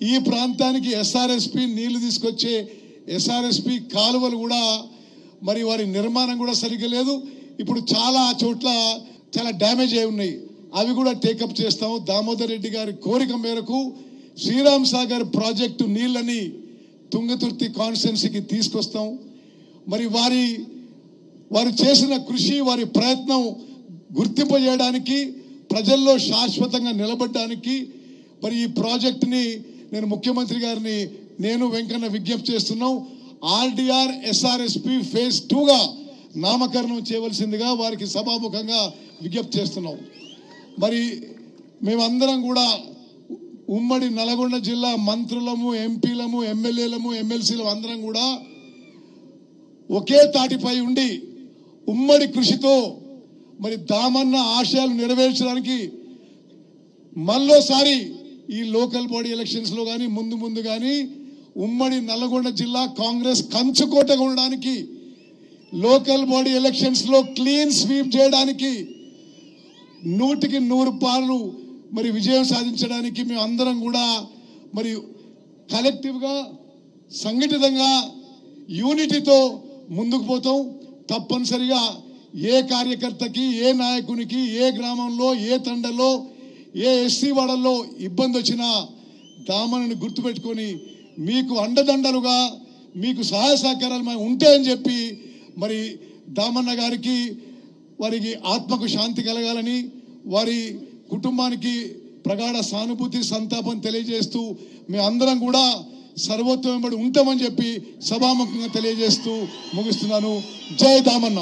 ఈ ప్రాంతానికి ఎస్ఆర్ఎస్పి నీళ్లు తీసుకొచ్చే ఎస్ఆర్ఎస్పి కాలువలు కూడా మరి వారి నిర్మాణం కూడా సరిగ్గా లేదు. ఇప్పుడు చాలా చోట్ల చాలా డ్యామేజ్ అయి ఉన్నాయి. అవి కూడా టేకప్ చేస్తాము. దామోదర్ రెడ్డి గారి కోరిక మేరకు శ్రీరామ్ సాగర్ ప్రాజెక్టు నీళ్ళని తుంగతుర్తి కాన్స్టిట్యున్సీకి తీసుకొస్తాం. మరి వారు చేసిన కృషి, వారి ప్రయత్నం గుర్తింపు చేయడానికి, ప్రజల్లో శాశ్వతంగా నిలబడడానికి మరి ఈ ప్రాజెక్టుని నేను ముఖ్యమంత్రి గారిని నేను వెంకన్న విజ్ఞప్తి చేస్తున్నాం. ఆర్డీఆర్ ఎస్ఆర్ఎస్పి ఫేజ్ 2గా నామకరణం చేయవలసిందిగా వారికి సభాముఖంగా విజ్ఞప్తి చేస్తున్నాం. మరి మేమందరం కూడా ఉమ్మడి నల్గొండ జిల్లా మంత్రులము, ఎంపీలము, ఎమ్మెల్యేలము, ఎమ్మెల్సీలు అందరం కూడా ఒకే తాటిపై ఉండి ఉమ్మడి కృషితో మరి దామన్న ఆశయాలు నెరవేర్చడానికి మళ్ళోసారి ఈ లోకల్ బాడీ ఎలక్షన్స్ లో కానీ ముందు కానీ ఉమ్మడి నల్గొండ జిల్లా కాంగ్రెస్ కంచుకోటగా ఉండడానికి, లోకల్ బాడీ ఎలక్షన్స్ లో క్లీన్ స్వీప్ చేయడానికి, 100కి 100 పాలు మరి విజయం సాధించడానికి మేము అందరం కూడా మరి కలెక్టివ్గా, సంఘటితంగా, యూనిటీతో ముందుకు పోతాం. తప్పనిసరిగా ఏ కార్యకర్తకి, ఏ నాయకునికి, ఏ గ్రామంలో, ఏ తండలో, ఏ ఎస్సీ వాడల్లో ఇబ్బంది వచ్చినా దామన్నని గుర్తుపెట్టుకొని మీకు అండదండలుగా, మీకు సహాయ సహకారాలు మేము ఉంటాయని చెప్పి మరి దామన్న గారికి, వారికి ఆత్మకు శాంతి కలగాలని, వారి కుటుంబానికి ప్రగాఢ సానుభూతి, సంతాపం తెలియజేస్తూ మేము అందరం కూడా సర్వోత్తమం ఉంటామని చెప్పి సభాముఖంగా తెలియజేస్తూ ముగిస్తున్నాను. జై దామన్న.